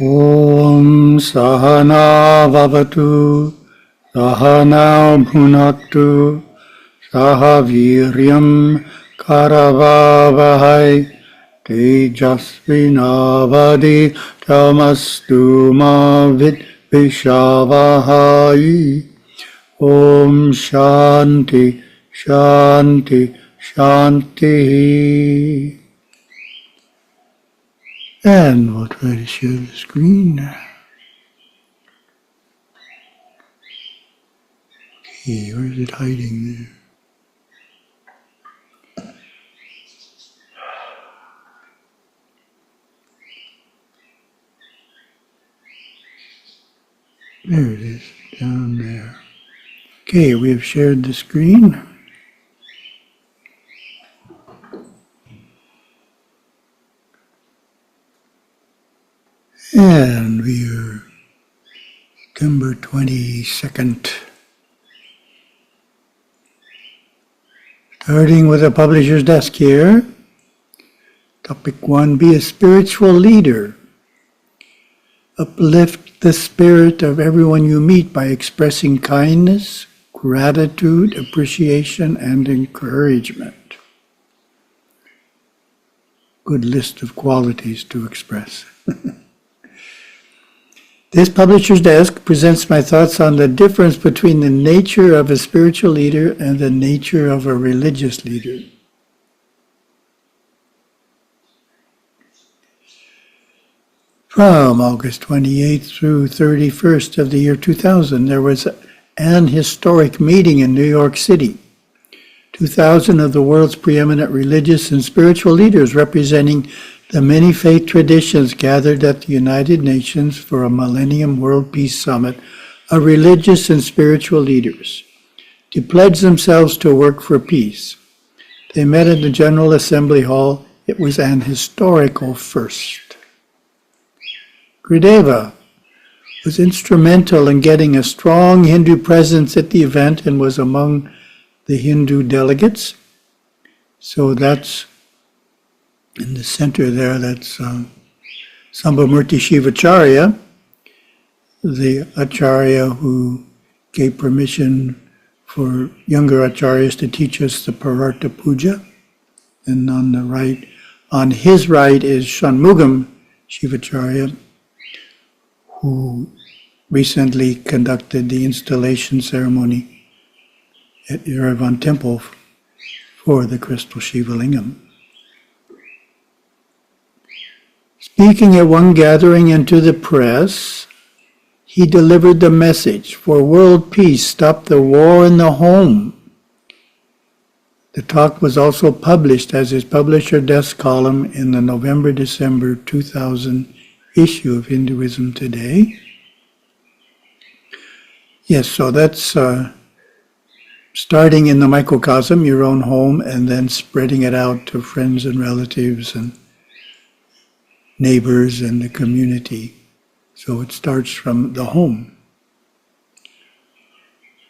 Om Sahana Vavatu Sahana Bhunaktu Sahaviryam Karavavahai Tejasvinavadi Tamastu Ma Vishavahai. Om Shanti Shanti Shanti. And we'll try to share the screen. Okay, where is it hiding there? There it is, down there. Okay, we have shared the screen. And we are September 22nd. Starting with the publisher's desk here. Topic 1, be a spiritual leader. Uplift the spirit of everyone you meet by expressing kindness, gratitude, appreciation, and encouragement. Good list of qualities to express. This publisher's desk presents my thoughts on the difference between the nature of a spiritual leader and the nature of a religious leader. From August 28th through 31st of the year 2000, there was an historic meeting in New York City. 2,000 of the world's preeminent religious and spiritual leaders representing the many faith traditions gathered at the United Nations for a Millennium World Peace Summit of religious and spiritual leaders to pledge themselves to work for peace. They met in the General Assembly Hall. It was an historical first. Gurudeva was instrumental in getting a strong Hindu presence at the event and was among the Hindu delegates. So that's in the center there, that's Sambhamurti Shivacharya, the Acharya who gave permission for younger Acharyas to teach us the Parartha Puja. And on the right, on his right is Shanmugam Shivacharya, who recently conducted the installation ceremony at Yerevan Temple for the crystal Shiva Lingam. Speaking at one gathering and to the press, he delivered the message for world peace, stop the war in the home. The talk was also published as his publisher desk column in the November-December 2000 issue of Hinduism Today. Yes, so that's starting in the microcosm, your own home, and then spreading it out to friends and relatives and neighbors and the community. So it starts from the home.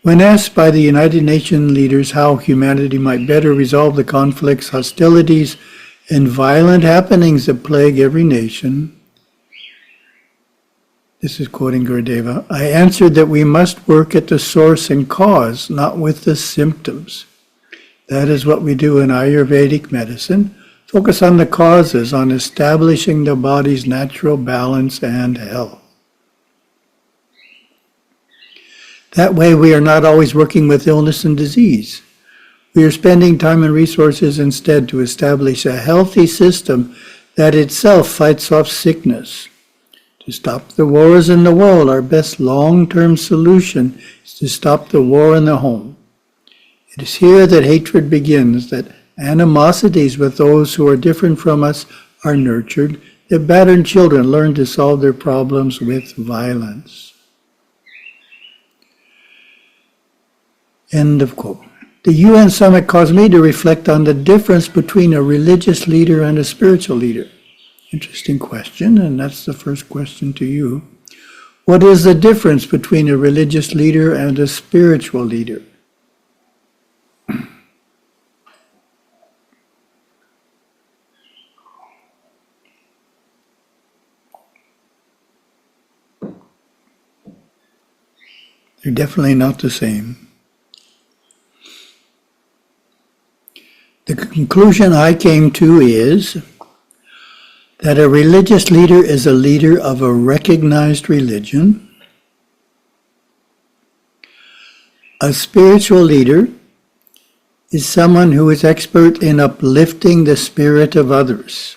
When asked by the United Nations leaders how humanity might better resolve the conflicts, hostilities, and violent happenings that plague every nation, this is quoting Gurudeva, I answered that we must work at the source and cause, not with the symptoms. That is what we do in Ayurvedic medicine. Focus on the causes, on establishing the body's natural balance and health. That way we are not always working with illness and disease. We are spending time and resources instead to establish a healthy system that itself fights off sickness. To stop the wars in the world, our best long-term solution is to stop the war in the home. It is here that hatred begins, that animosities with those who are different from us are nurtured, that battered children learn to solve their problems with violence. End of quote. The UN Summit caused me to reflect on the difference between a religious leader and a spiritual leader. Interesting question, and that's the first question to you. What is the difference between a religious leader and a spiritual leader? They're definitely not the same. The conclusion I came to is that a religious leader is a leader of a recognized religion. A spiritual leader is someone who is expert in uplifting the spirit of others.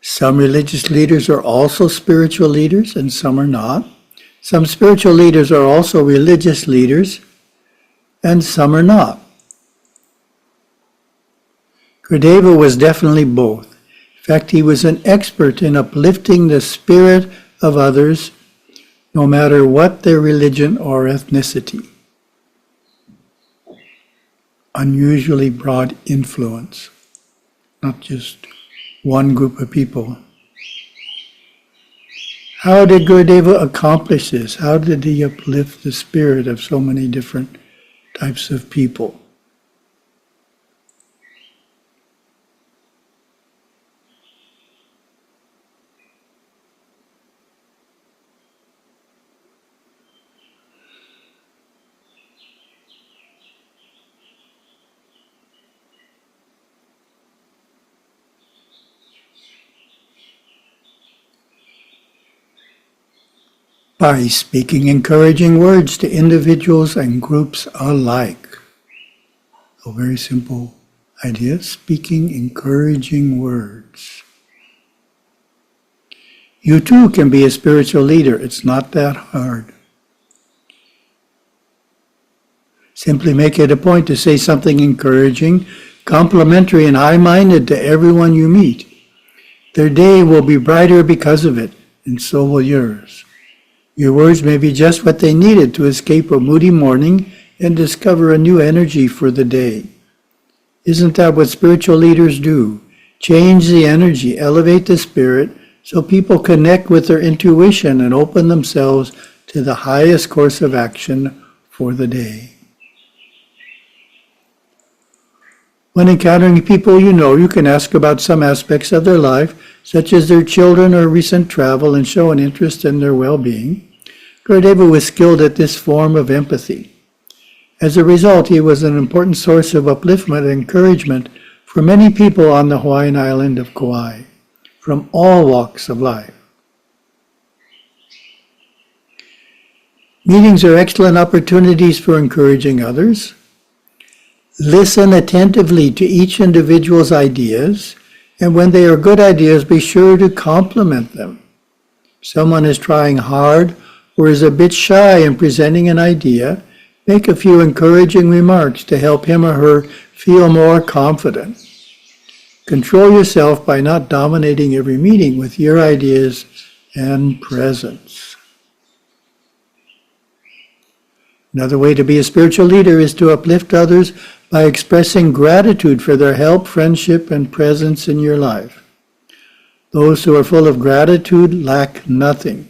Some religious leaders are also spiritual leaders and some are not. Some spiritual leaders are also religious leaders and some are not. Gurudeva was definitely both. In fact, he was an expert in uplifting the spirit of others, no matter what their religion or ethnicity. Unusually broad influence, not just one group of people. How did Gurudeva accomplish this? How did he uplift the spirit of so many different types of people? By speaking encouraging words to individuals and groups alike. A very simple idea, speaking encouraging words. You too can be a spiritual leader. It's not that hard. Simply make it a point to say something encouraging, complimentary, and high-minded to everyone you meet. Their day will be brighter because of it, and so will yours. Your words may be just what they needed to escape a moody morning and discover a new energy for the day. Isn't that what spiritual leaders do? Change the energy, elevate the spirit, so people connect with their intuition and open themselves to the highest course of action for the day. When encountering people you know, you can ask about some aspects of their life, such as their children or recent travel, and show an interest in their well-being. Gurudeva was skilled at this form of empathy. As a result, he was an important source of upliftment and encouragement for many people on the Hawaiian island of Kauai, from all walks of life. Meetings are excellent opportunities for encouraging others. Listen attentively to each individual's ideas, and when they are good ideas, be sure to compliment them. If someone is trying hard or is a bit shy in presenting an idea, make a few encouraging remarks to help him or her feel more confident. Control yourself by not dominating every meeting with your ideas and presence. Another way to be a spiritual leader is to uplift others by expressing gratitude for their help, friendship, and presence in your life. Those who are full of gratitude lack nothing.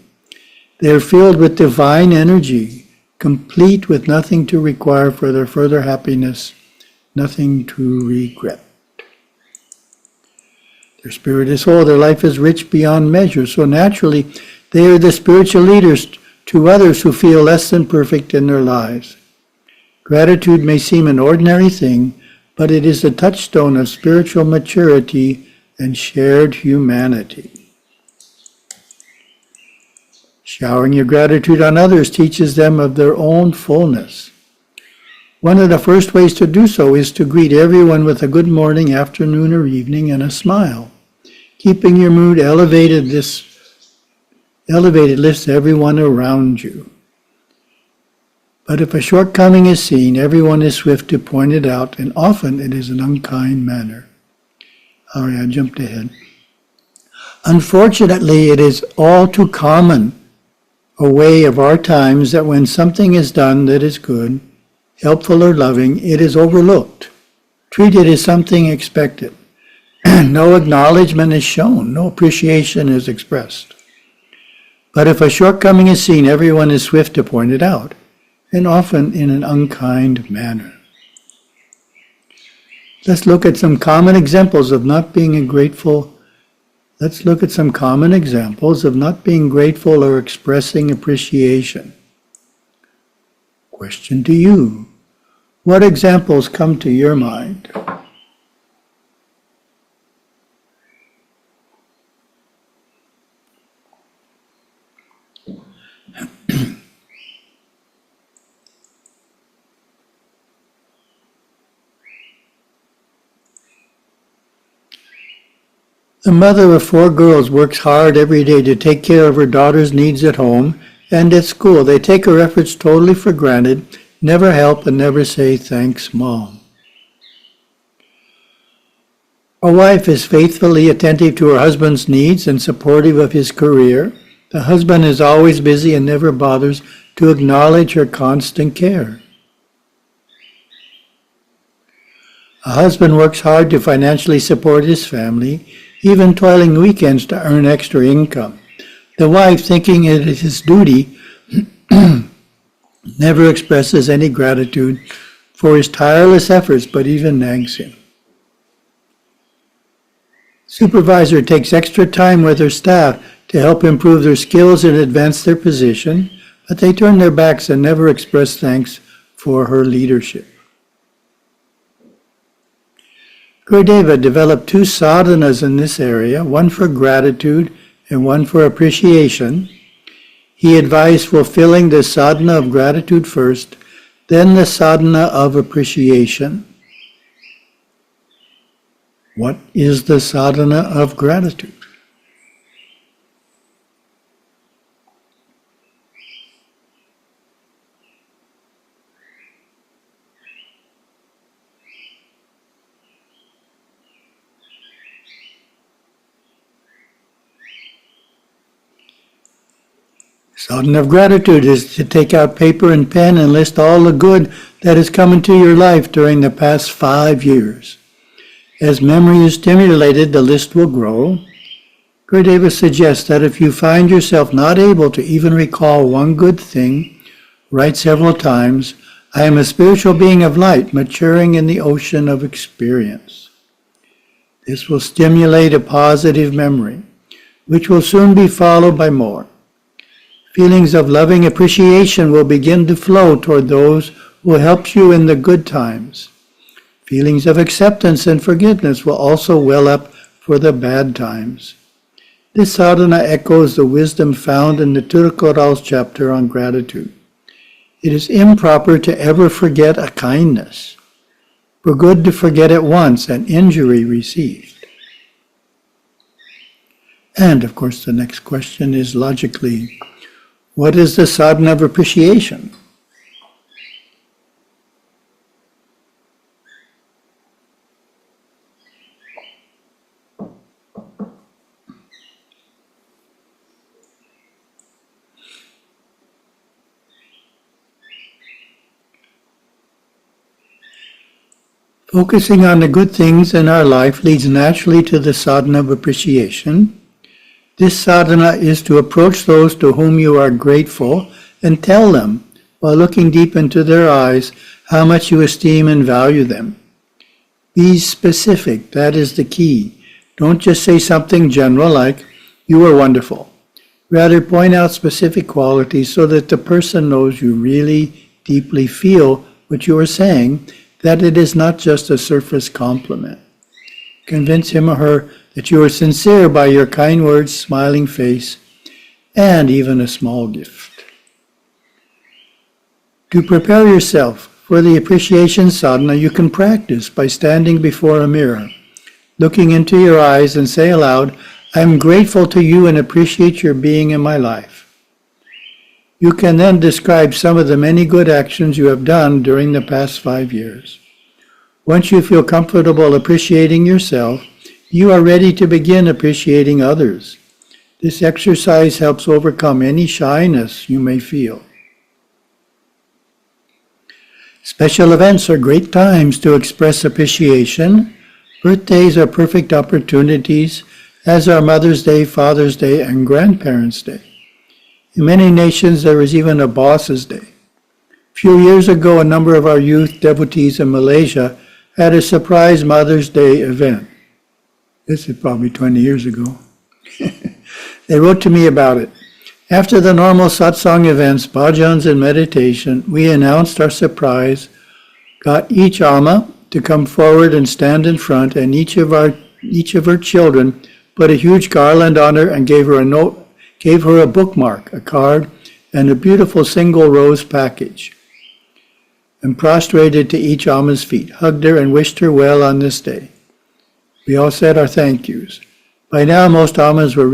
They are filled with divine energy, complete with nothing to require for their further happiness, nothing to regret. Their spirit is whole, their life is rich beyond measure, so naturally they are the spiritual leaders to others who feel less than perfect in their lives. Gratitude may seem an ordinary thing, but it is the touchstone of spiritual maturity and shared humanity. Showering your gratitude on others teaches them of their own fullness. One of the first ways to do so is to greet everyone with a good morning, afternoon, or evening and a smile. Keeping your mood elevated lifts everyone around you. But if a shortcoming is seen, everyone is swift to point it out, and often it is an unkind manner. Sorry, I jumped ahead. Unfortunately, it is all too common a way of our times that when something is done that is good, helpful, or loving, it is overlooked, treated as something expected. No acknowledgement is shown, no appreciation is expressed. But if a shortcoming is seen, everyone is swift to point it out, and often in an unkind manner. Let's look at some common examples of not being grateful Let's look at some common examples of not being grateful or expressing appreciation. Question to you. What examples come to your mind? The mother of 4 girls works hard every day to take care of her daughter's needs at home and at school. They take her efforts totally for granted, never help, and never say, "Thanks, Mom." A wife is faithfully attentive to her husband's needs and supportive of his career. The husband is always busy and never bothers to acknowledge her constant care. A husband works hard to financially support his family, even toiling weekends to earn extra income. The wife, thinking it is his duty, never expresses any gratitude for his tireless efforts, but even nags him. Supervisor takes extra time with her staff to help improve their skills and advance their position, but they turn their backs and never express thanks for her leadership. Gurudeva developed 2 sadhanas in this area, one for gratitude and one for appreciation. He advised fulfilling the sadhana of gratitude first, then the sadhana of appreciation. What is the sadhana of gratitude? Sadhana of gratitude is to take out paper and pen and list all the good that has come into your life during the past 5 years. As memory is stimulated, the list will grow. Gurudeva suggests that if you find yourself not able to even recall one good thing, write several times, "I am a spiritual being of light, maturing in the ocean of experience." This will stimulate a positive memory, which will soon be followed by more. Feelings of loving appreciation will begin to flow toward those who helped you in the good times. Feelings of acceptance and forgiveness will also well up for the bad times. This sadhana echoes the wisdom found in the Tirukural's chapter on gratitude. It is improper to ever forget a kindness. For good to forget it once, an injury received. And, of course, the next question is logically, what is the sadhana of appreciation? Focusing on the good things in our life leads naturally to the sadhana of appreciation. This sadhana is to approach those to whom you are grateful and tell them, while looking deep into their eyes, how much you esteem and value them. Be specific, that is the key. Don't just say something general like, "You are wonderful." Rather, point out specific qualities so that the person knows you really deeply feel what you are saying, that it is not just a surface compliment. Convince him or her that you are sincere by your kind words, smiling face, and even a small gift. To prepare yourself for the appreciation sadhana, you can practice by standing before a mirror, looking into your eyes and say aloud, "I am grateful to you and appreciate your being in my life." You can then describe some of the many good actions you have done during the past 5 years. Once you feel comfortable appreciating yourself, you are ready to begin appreciating others. This exercise helps overcome any shyness you may feel. Special events are great times to express appreciation. Birthdays are perfect opportunities, as are Mother's Day, Father's Day, and Grandparents' Day. In many nations, there is even a Boss's Day. A few years ago, a number of our youth devotees in Malaysia had a surprise Mother's Day event. This is probably 20 years ago. They wrote to me about it. After the normal satsang events, bhajans and meditation, we announced our surprise, got each ama to come forward and stand in front, and each of her children put a huge garland on her and gave her a note, gave her a bookmark, a card, and a beautiful single rose package, and prostrated to each ama's feet, hugged her and wished her well on this day. We all said our thank yous. By now, most amas were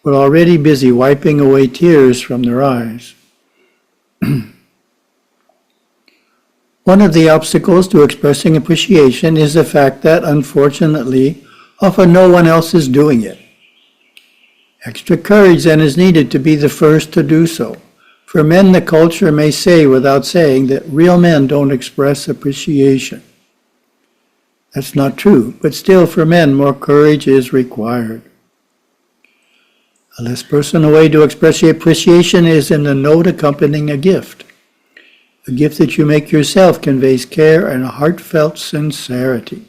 already busy wiping away tears from their eyes. One of the obstacles to expressing appreciation is the fact that, unfortunately, often no one else is doing it. Extra courage then is needed to be the first to do so. For men, the culture may say without saying that real men don't express appreciation. That's not true, but still for men, more courage is required. A less personal way to express appreciation is in the note accompanying a gift. A gift that you make yourself conveys care and a heartfelt sincerity.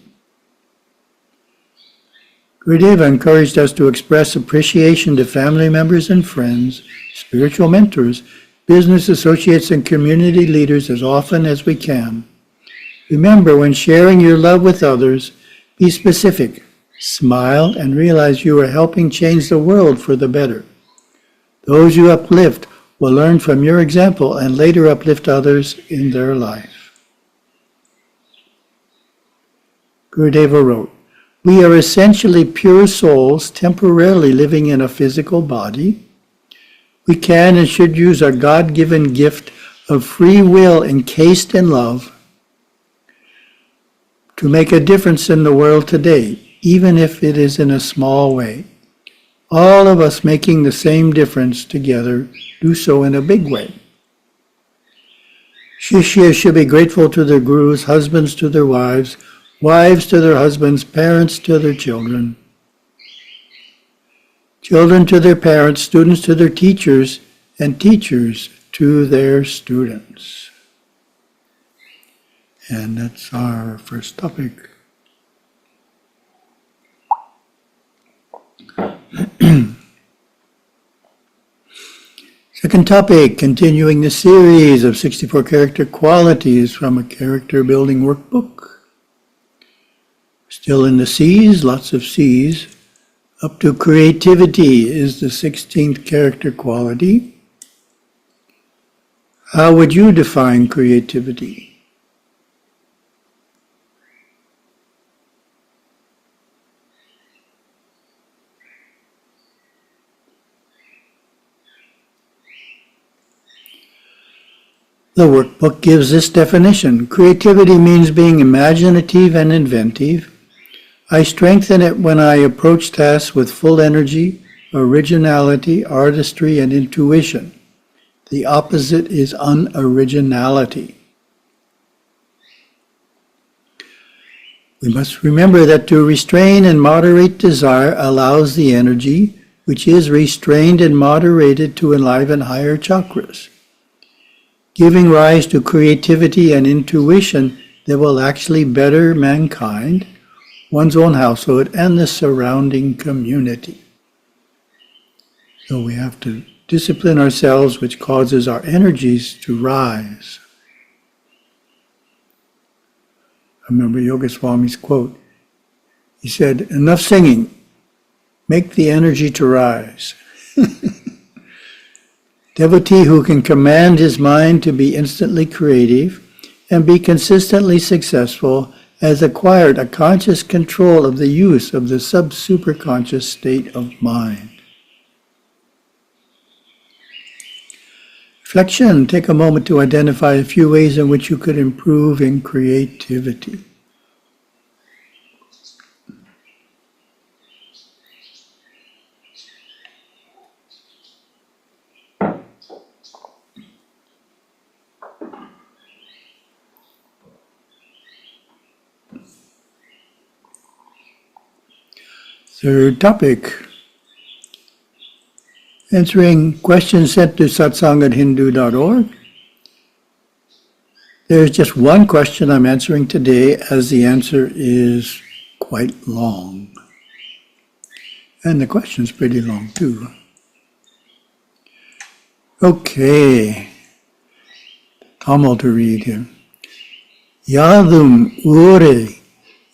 Gurudeva encouraged us to express appreciation to family members and friends, spiritual mentors, business associates, and community leaders as often as we can. Remember, when sharing your love with others, be specific, smile, and realize you are helping change the world for the better. Those you uplift will learn from your example and later uplift others in their life. Gurudeva wrote, "We are essentially pure souls temporarily living in a physical body. We can and should use our God-given gift of free will encased in love to make a difference in the world today, even if it is in a small way. All of us making the same difference together do so in a big way. Shishyas should be grateful to their gurus, husbands to their wives, wives to their husbands, parents to their children, children to their parents, students to their teachers, and teachers to their students." And that's our first topic. Second topic, continuing the series of 64 character qualities from a character building workbook. Still in the C's, lots of C's. Up to creativity is the 16th character quality. How would you define creativity? The workbook gives this definition. Creativity means being imaginative and inventive. I strengthen it when I approach tasks with full energy, originality, artistry, and intuition. The opposite is unoriginality. We must remember that to restrain and moderate desire allows the energy, which is restrained and moderated, to enliven higher chakras, giving rise to creativity and intuition that will actually better mankind, one's own household, and the surrounding community. So we have to discipline ourselves, which causes our energies to rise. I remember Yoga Swami's quote. He said, "Enough singing, make the energy to rise." Devotee who can command his mind to be instantly creative and be consistently successful has acquired a conscious control of the use of the sub-superconscious state of mind. Reflection. Take a moment to identify a few ways in which you could improve in creativity. Third topic, answering questions sent to satsang@hindu.org. There's just one question I'm answering today, as the answer is quite long. And the question's pretty long too. Okay. Tamil to read here. Yadhum Oorey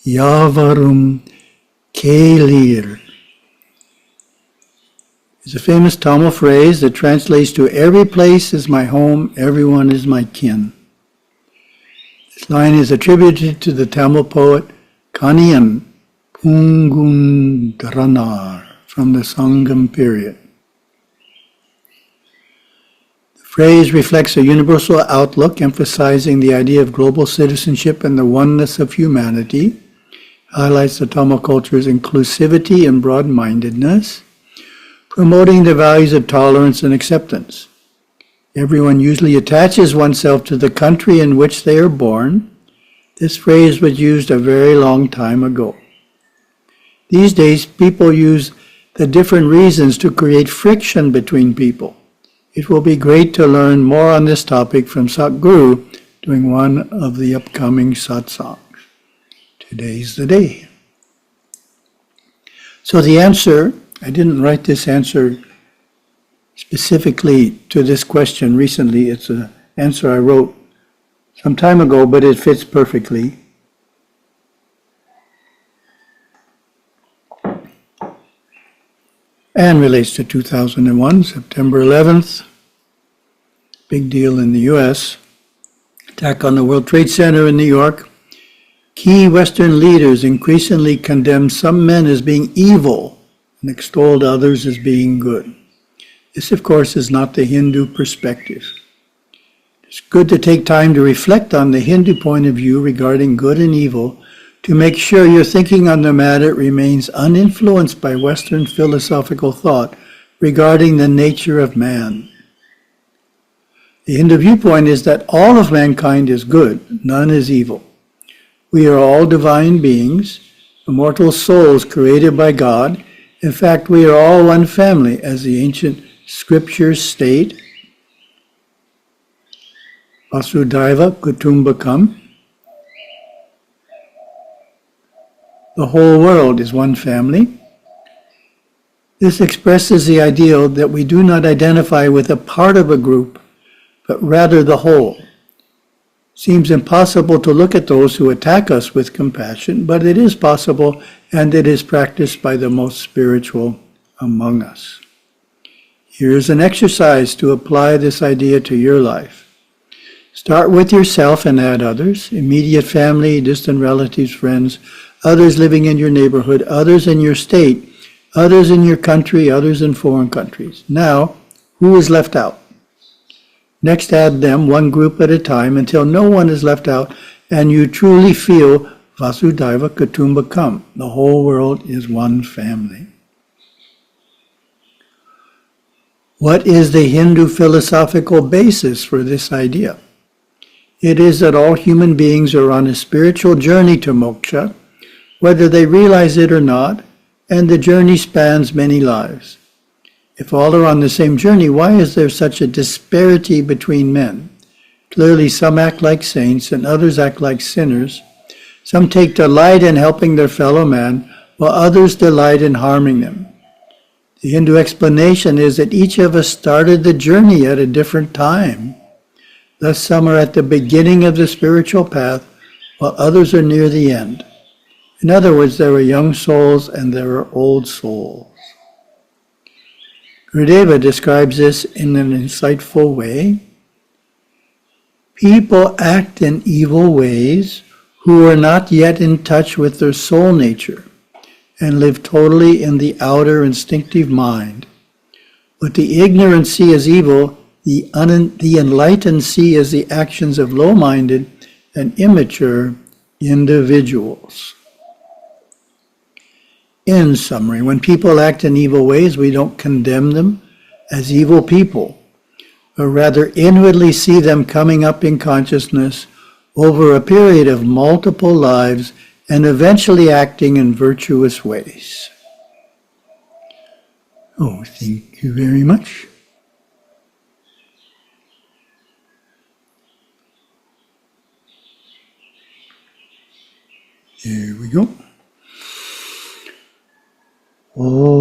Yavarum Kelir is a famous Tamil phrase that translates to "Every place is my home, everyone is my kin." This line is attributed to the Tamil poet Kaniyan Pungundranar from the Sangam period. The phrase reflects a universal outlook emphasizing the idea of global citizenship and the oneness of humanity, highlights the Tamil culture's inclusivity and broad-mindedness, promoting the values of tolerance and acceptance. Everyone usually attaches oneself to the country in which they are born. This phrase was used a very long time ago. These days, people use the different reasons to create friction between people. It will be great to learn more on this topic from Satguru during one of the upcoming satsangs. Today's the day. So the answer, I didn't write this answer specifically to this question recently. It's an answer I wrote some time ago, but it fits perfectly. And relates to 2001, September 11th, big deal in the US, attack on the World Trade Center in New York. Key Western leaders increasingly condemned some men as being evil and extolled others as being good. This, of course, is not the Hindu perspective. It's good to take time to reflect on the Hindu point of view regarding good and evil to make sure your thinking on the matter remains uninfluenced by Western philosophical thought regarding the nature of man. The Hindu viewpoint is that all of mankind is good, none is evil. We are all divine beings, immortal souls created by God. In fact, we are all one family, as the ancient scriptures state. Vasudhaiva Kutumbakam. The whole world is one family. This expresses the ideal that we do not identify with a part of a group, but rather the whole. Seems impossible to look at those who attack us with compassion, but it is possible, and it is practiced by the most spiritual among us. Here is an exercise to apply this idea to your life. Start with yourself and add others, immediate family, distant relatives, friends, others living in your neighborhood, others in your state, others in your country, others in foreign countries. Now, who is left out? Next, add them one group at a time until no one is left out and you truly feel Vasudhaiva Kutumbakam. The whole world is one family. What is the Hindu philosophical basis for this idea? It is that all human beings are on a spiritual journey to moksha, whether they realize it or not, and the journey spans many lives. If all are on the same journey, why is there such a disparity between men? Clearly, some act like saints and others act like sinners. Some take delight in helping their fellow man, while others delight in harming them. The Hindu explanation is that each of us started the journey at a different time. Thus, some are at the beginning of the spiritual path, while others are near the end. In other words, there are young souls and there are old souls. Gurudeva describes this in an insightful way. People act in evil ways who are not yet in touch with their soul nature and live totally in the outer instinctive mind. What the ignorant see as evil, the enlightened see as the actions of low-minded and immature individuals. In summary, when people act in evil ways, we don't condemn them as evil people, but rather inwardly see them coming up in consciousness over a period of multiple lives and eventually acting in virtuous ways. Oh, thank you very much. Here we go. Oh.